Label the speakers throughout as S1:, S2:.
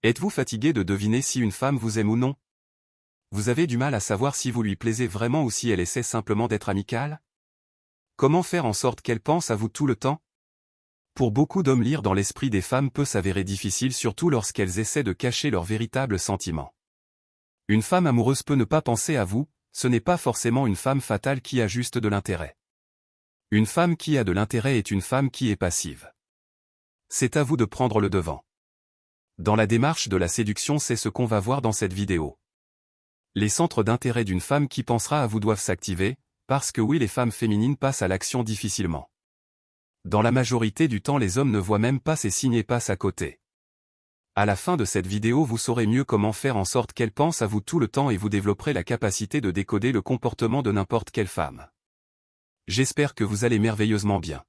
S1: Êtes-vous fatigué de deviner si une femme vous aime ou non? Vous avez du mal à savoir si vous lui plaisez vraiment ou si elle essaie simplement d'être amicale? Comment faire en sorte qu'elle pense à vous tout le temps? Pour beaucoup d'hommes, lire dans l'esprit des femmes peut s'avérer difficile, surtout lorsqu'elles essaient de cacher leurs véritables sentiments. Une femme amoureuse peut ne pas penser à vous, ce n'est pas forcément une femme fatale qui a juste de l'intérêt. Une femme qui a de l'intérêt est une femme qui est passive. C'est à vous de prendre le devant. Dans la démarche de la séduction, c'est ce qu'on va voir dans cette vidéo. Les centres d'intérêt d'une femme qui pensera à vous doivent s'activer, parce que oui, les femmes féminines passent à l'action difficilement. Dans la majorité du temps, les hommes ne voient même pas ces signes et passent à côté. À la fin de cette vidéo, vous saurez mieux comment faire en sorte qu'elle pense à vous tout le temps et vous développerez la capacité de décoder le comportement de n'importe quelle femme. J'espère que vous allez merveilleusement bien.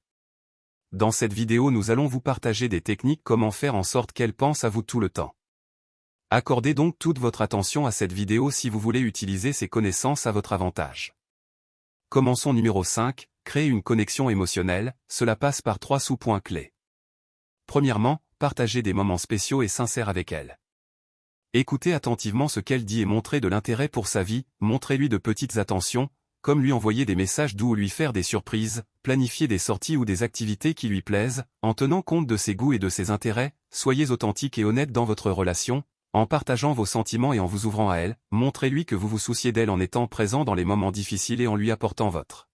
S1: Dans cette vidéo, nous allons vous partager des techniques comment faire en sorte qu'elle pense à vous tout le temps. Accordez donc toute votre attention à cette vidéo si vous voulez utiliser ces connaissances à votre avantage. Commençons numéro 5, créer une connexion émotionnelle, cela passe par 3 sous-points clés. Premièrement, partagez des moments spéciaux et sincères avec elle. Écoutez attentivement ce qu'elle dit et montrez de l'intérêt pour sa vie, montrez-lui de petites attentions, comme lui envoyer des messages doux ou lui faire des surprises, planifier des sorties ou des activités qui lui plaisent, en tenant compte de ses goûts et de ses intérêts, soyez authentique et honnête dans votre relation, en partageant vos sentiments et en vous ouvrant à elle, montrez-lui que vous vous souciez d'elle en étant présent dans les moments difficiles et en lui apportant votre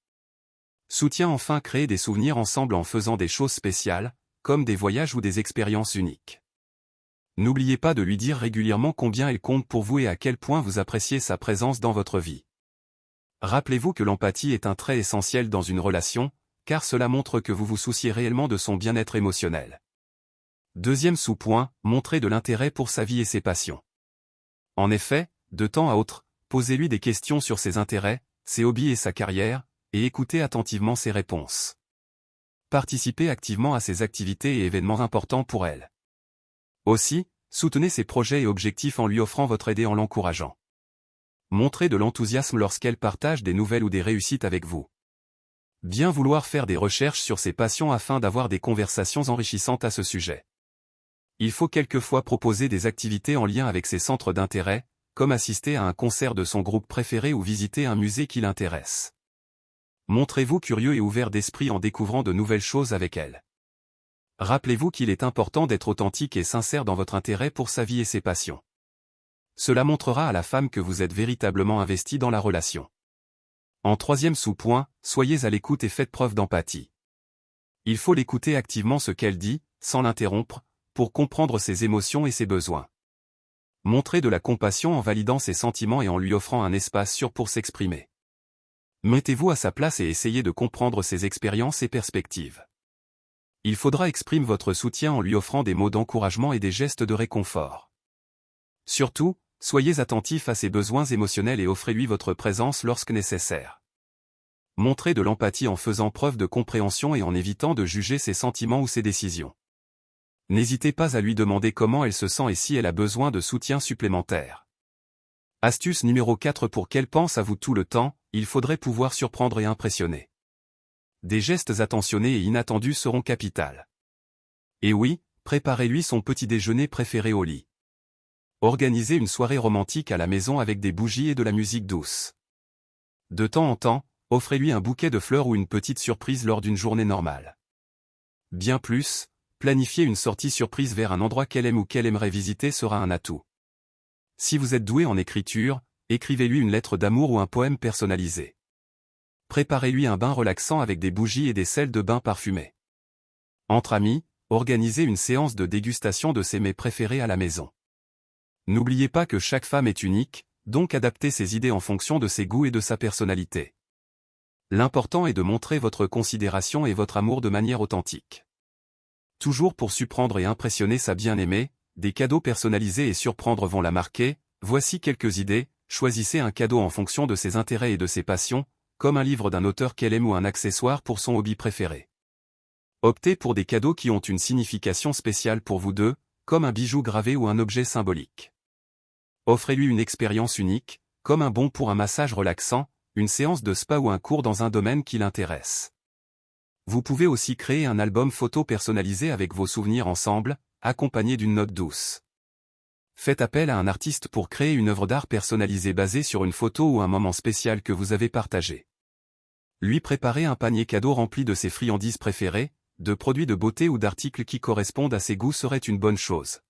S1: soutien. Enfin, créez des souvenirs ensemble en faisant des choses spéciales, comme des voyages ou des expériences uniques. N'oubliez pas de lui dire régulièrement combien elle compte pour vous et à quel point vous appréciez sa présence dans votre vie. Rappelez-vous que l'empathie est un trait essentiel dans une relation, car cela montre que vous vous souciez réellement de son bien-être émotionnel. Deuxième sous-point, montrez de l'intérêt pour sa vie et ses passions. En effet, de temps à autre, posez-lui des questions sur ses intérêts, ses hobbies et sa carrière, et écoutez attentivement ses réponses. Participez activement à ses activités et événements importants pour elle. Aussi, soutenez ses projets et objectifs en lui offrant votre aide et en l'encourageant. Montrez de l'enthousiasme lorsqu'elle partage des nouvelles ou des réussites avec vous. Bien vouloir faire des recherches sur ses passions afin d'avoir des conversations enrichissantes à ce sujet. Il faut quelquefois proposer des activités en lien avec ses centres d'intérêt, comme assister à un concert de son groupe préféré ou visiter un musée qui l'intéresse. Montrez-vous curieux et ouvert d'esprit en découvrant de nouvelles choses avec elle. Rappelez-vous qu'il est important d'être authentique et sincère dans votre intérêt pour sa vie et ses passions. Cela montrera à la femme que vous êtes véritablement investi dans la relation. En troisième sous-point, soyez à l'écoute et faites preuve d'empathie. Il faut l'écouter activement ce qu'elle dit, sans l'interrompre, pour comprendre ses émotions et ses besoins. Montrez de la compassion en validant ses sentiments et en lui offrant un espace sûr pour s'exprimer. Mettez-vous à sa place et essayez de comprendre ses expériences et perspectives. Il faudra exprimer votre soutien en lui offrant des mots d'encouragement et des gestes de réconfort. Surtout, soyez attentif à ses besoins émotionnels et offrez-lui votre présence lorsque nécessaire. Montrez de l'empathie en faisant preuve de compréhension et en évitant de juger ses sentiments ou ses décisions. N'hésitez pas à lui demander comment elle se sent et si elle a besoin de soutien supplémentaire. Astuce numéro 4 pour qu'elle pense à vous tout le temps, il faudrait pouvoir surprendre et impressionner. Des gestes attentionnés et inattendus seront capitales. Et oui, préparez-lui son petit déjeuner préféré au lit. Organisez une soirée romantique à la maison avec des bougies et de la musique douce. De temps en temps, offrez-lui un bouquet de fleurs ou une petite surprise lors d'une journée normale. Bien plus, planifier une sortie surprise vers un endroit qu'elle aime ou qu'elle aimerait visiter sera un atout. Si vous êtes doué en écriture, écrivez-lui une lettre d'amour ou un poème personnalisé. Préparez-lui un bain relaxant avec des bougies et des sels de bain parfumés. Entre amis, organisez une séance de dégustation de ses mets préférés à la maison. N'oubliez pas que chaque femme est unique, donc adaptez ses idées en fonction de ses goûts et de sa personnalité. L'important est de montrer votre considération et votre amour de manière authentique. Toujours pour surprendre et impressionner sa bien-aimée, des cadeaux personnalisés et surprendre vont la marquer. Voici quelques idées. Choisissez un cadeau en fonction de ses intérêts et de ses passions, comme un livre d'un auteur qu'elle aime ou un accessoire pour son hobby préféré. Optez pour des cadeaux qui ont une signification spéciale pour vous deux, comme un bijou gravé ou un objet symbolique. Offrez-lui une expérience unique, comme un bon pour un massage relaxant, une séance de spa ou un cours dans un domaine qui l'intéresse. Vous pouvez aussi créer un album photo personnalisé avec vos souvenirs ensemble, accompagné d'une note douce. Faites appel à un artiste pour créer une œuvre d'art personnalisée basée sur une photo ou un moment spécial que vous avez partagé. Lui préparer un panier cadeau rempli de ses friandises préférées, de produits de beauté ou d'articles qui correspondent à ses goûts serait une bonne chose.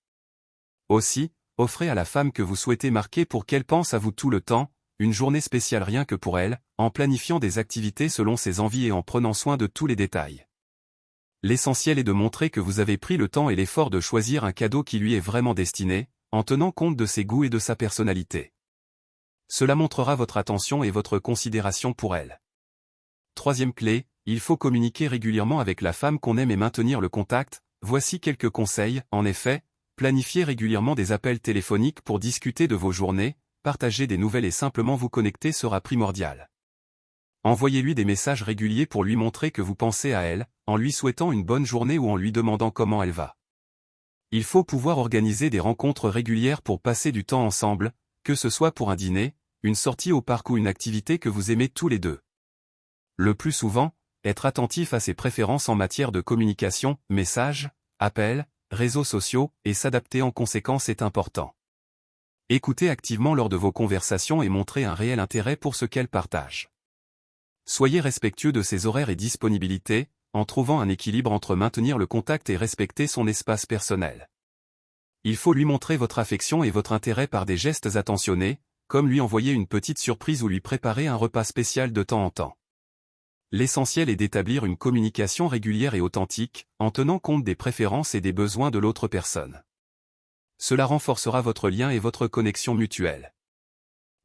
S1: Aussi, offrez à la femme que vous souhaitez marquer pour qu'elle pense à vous tout le temps, une journée spéciale rien que pour elle, en planifiant des activités selon ses envies et en prenant soin de tous les détails. L'essentiel est de montrer que vous avez pris le temps et l'effort de choisir un cadeau qui lui est vraiment destiné, en tenant compte de ses goûts et de sa personnalité. Cela montrera votre attention et votre considération pour elle. Troisième clé, il faut communiquer régulièrement avec la femme qu'on aime et maintenir le contact. Voici quelques conseils. En effet, planifiez régulièrement des appels téléphoniques pour discuter de vos journées, partager des nouvelles et simplement vous connecter sera primordial. Envoyez-lui des messages réguliers pour lui montrer que vous pensez à elle, en lui souhaitant une bonne journée ou en lui demandant comment elle va. Il faut pouvoir organiser des rencontres régulières pour passer du temps ensemble, que ce soit pour un dîner, une sortie au parc ou une activité que vous aimez tous les deux. Le plus souvent, être attentif à ses préférences en matière de communication, messages, appels, réseaux sociaux, et s'adapter en conséquence est important. Écoutez activement lors de vos conversations et montrez un réel intérêt pour ce qu'elle partage. Soyez respectueux de ses horaires et disponibilités, en trouvant un équilibre entre maintenir le contact et respecter son espace personnel. Il faut lui montrer votre affection et votre intérêt par des gestes attentionnés, comme lui envoyer une petite surprise ou lui préparer un repas spécial de temps en temps. L'essentiel est d'établir une communication régulière et authentique, en tenant compte des préférences et des besoins de l'autre personne. Cela renforcera votre lien et votre connexion mutuelle.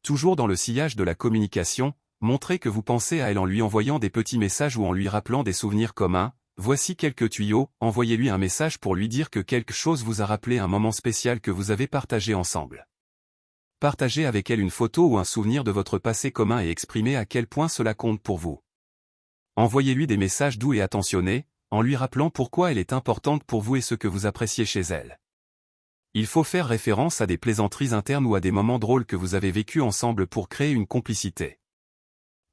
S1: Toujours dans le sillage de la communication, montrez que vous pensez à elle en lui envoyant des petits messages ou en lui rappelant des souvenirs communs. Voici quelques tuyaux. Envoyez-lui un message pour lui dire que quelque chose vous a rappelé un moment spécial que vous avez partagé ensemble. Partagez avec elle une photo ou un souvenir de votre passé commun et exprimez à quel point cela compte pour vous. Envoyez-lui des messages doux et attentionnés, en lui rappelant pourquoi elle est importante pour vous et ce que vous appréciez chez elle. Il faut faire référence à des plaisanteries internes ou à des moments drôles que vous avez vécus ensemble pour créer une complicité.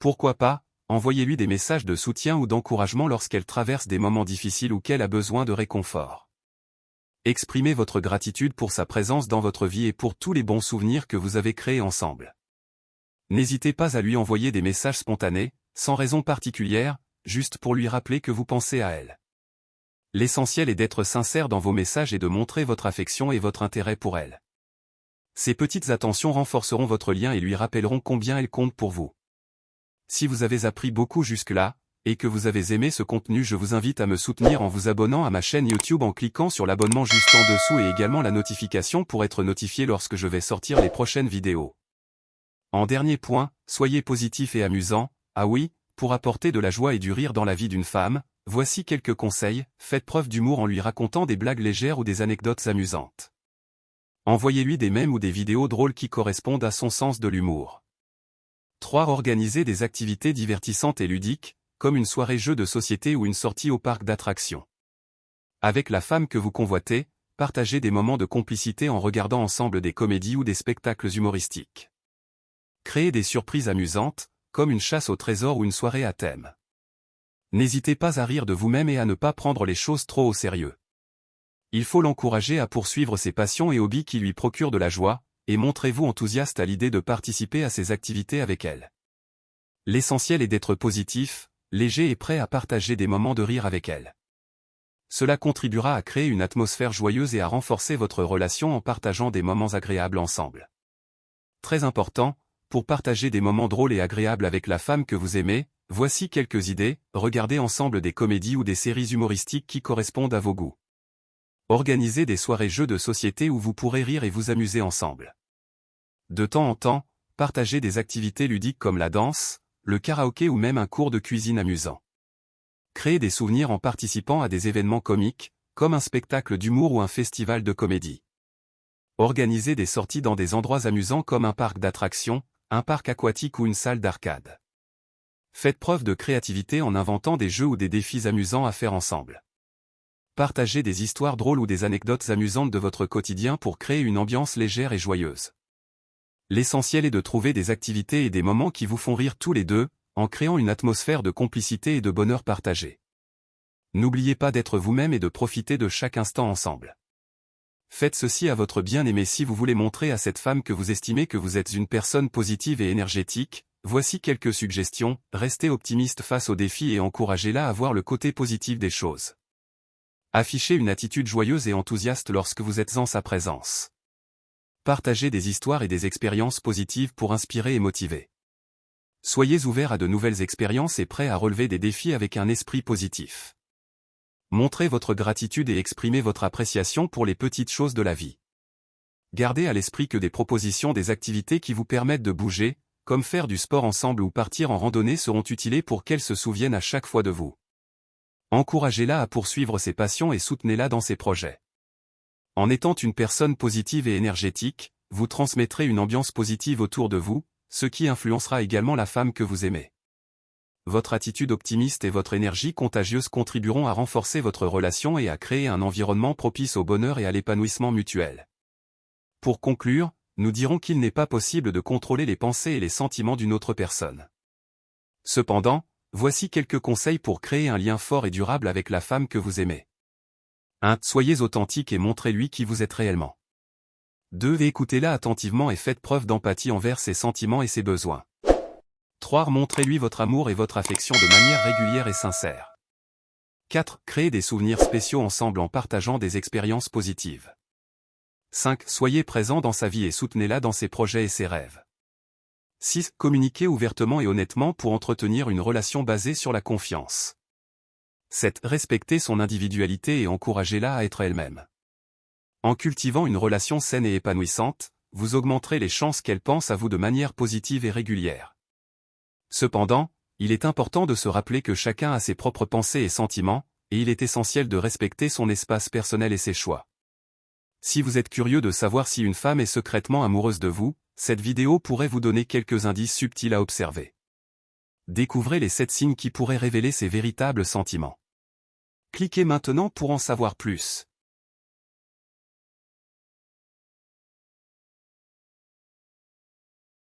S1: Pourquoi pas, envoyez-lui des messages de soutien ou d'encouragement lorsqu'elle traverse des moments difficiles ou qu'elle a besoin de réconfort. Exprimez votre gratitude pour sa présence dans votre vie et pour tous les bons souvenirs que vous avez créés ensemble. N'hésitez pas à lui envoyer des messages spontanés, sans raison particulière, juste pour lui rappeler que vous pensez à elle. L'essentiel est d'être sincère dans vos messages et de montrer votre affection et votre intérêt pour elle. Ces petites attentions renforceront votre lien et lui rappelleront combien elle compte pour vous. Si vous avez appris beaucoup jusque-là, et que vous avez aimé ce contenu, je vous invite à me soutenir en vous abonnant à ma chaîne YouTube en cliquant sur l'abonnement juste en dessous et également la notification pour être notifié lorsque je vais sortir les prochaines vidéos. En dernier point, soyez positif et amusant. Ah oui, pour apporter de la joie et du rire dans la vie d'une femme, voici quelques conseils. Faites preuve d'humour en lui racontant des blagues légères ou des anecdotes amusantes. Envoyez-lui des mèmes ou des vidéos drôles qui correspondent à son sens de l'humour. 3. Organisez des activités divertissantes et ludiques, comme une soirée jeu de société ou une sortie au parc d'attractions. Avec la femme que vous convoitez, partagez des moments de complicité en regardant ensemble des comédies ou des spectacles humoristiques. Créez des surprises amusantes, comme une chasse au trésor ou une soirée à thème. N'hésitez pas à rire de vous-même et à ne pas prendre les choses trop au sérieux. Il faut l'encourager à poursuivre ses passions et hobbies qui lui procurent de la joie, et montrez-vous enthousiaste à l'idée de participer à ces activités avec elle. L'essentiel est d'être positif, léger et prêt à partager des moments de rire avec elle. Cela contribuera à créer une atmosphère joyeuse et à renforcer votre relation en partageant des moments agréables ensemble. Très important, pour partager des moments drôles et agréables avec la femme que vous aimez, voici quelques idées. Regardez ensemble des comédies ou des séries humoristiques qui correspondent à vos goûts. Organisez des soirées jeux de société où vous pourrez rire et vous amuser ensemble. De temps en temps, partagez des activités ludiques comme la danse, le karaoké ou même un cours de cuisine amusant. Créez des souvenirs en participant à des événements comiques, comme un spectacle d'humour ou un festival de comédie. Organisez des sorties dans des endroits amusants comme un parc d'attractions, un parc aquatique ou une salle d'arcade. Faites preuve de créativité en inventant des jeux ou des défis amusants à faire ensemble. Partagez des histoires drôles ou des anecdotes amusantes de votre quotidien pour créer une ambiance légère et joyeuse. L'essentiel est de trouver des activités et des moments qui vous font rire tous les deux, en créant une atmosphère de complicité et de bonheur partagé. N'oubliez pas d'être vous-même et de profiter de chaque instant ensemble. Faites ceci à votre bien-aimé si vous voulez montrer à cette femme que vous estimez que vous êtes une personne positive et énergétique. Voici quelques suggestions. Restez optimiste face aux défis et encouragez-la à voir le côté positif des choses. Affichez une attitude joyeuse et enthousiaste lorsque vous êtes en sa présence. Partagez des histoires et des expériences positives pour inspirer et motiver. Soyez ouvert à de nouvelles expériences et prêt à relever des défis avec un esprit positif. Montrez votre gratitude et exprimez votre appréciation pour les petites choses de la vie. Gardez à l'esprit que des propositions des activités qui vous permettent de bouger, comme faire du sport ensemble ou partir en randonnée seront utiles pour qu'elle se souvienne à chaque fois de vous. Encouragez-la à poursuivre ses passions et soutenez-la dans ses projets. En étant une personne positive et énergétique, vous transmettrez une ambiance positive autour de vous, ce qui influencera également la femme que vous aimez. Votre attitude optimiste et votre énergie contagieuse contribueront à renforcer votre relation et à créer un environnement propice au bonheur et à l'épanouissement mutuel. Pour conclure, nous dirons qu'il n'est pas possible de contrôler les pensées et les sentiments d'une autre personne. Cependant, voici quelques conseils pour créer un lien fort et durable avec la femme que vous aimez. 1. Soyez authentique et montrez-lui qui vous êtes réellement. 2. Écoutez-la attentivement et faites preuve d'empathie envers ses sentiments et ses besoins. 3. Montrez-lui votre amour et votre affection de manière régulière et sincère. 4. Créez des souvenirs spéciaux ensemble en partageant des expériences positives. 5. Soyez présent dans sa vie et soutenez-la dans ses projets et ses rêves. 6. Communiquez ouvertement et honnêtement pour entretenir une relation basée sur la confiance. 7. Respectez son individualité et encouragez-la à être elle-même. En cultivant une relation saine et épanouissante, vous augmenterez les chances qu'elle pense à vous de manière positive et régulière. Cependant, il est important de se rappeler que chacun a ses propres pensées et sentiments, et il est essentiel de respecter son espace personnel et ses choix. Si vous êtes curieux de savoir si une femme est secrètement amoureuse de vous, cette vidéo pourrait vous donner quelques indices subtils à observer. Découvrez les 7 signes qui pourraient révéler ses véritables sentiments. Cliquez maintenant pour en savoir plus.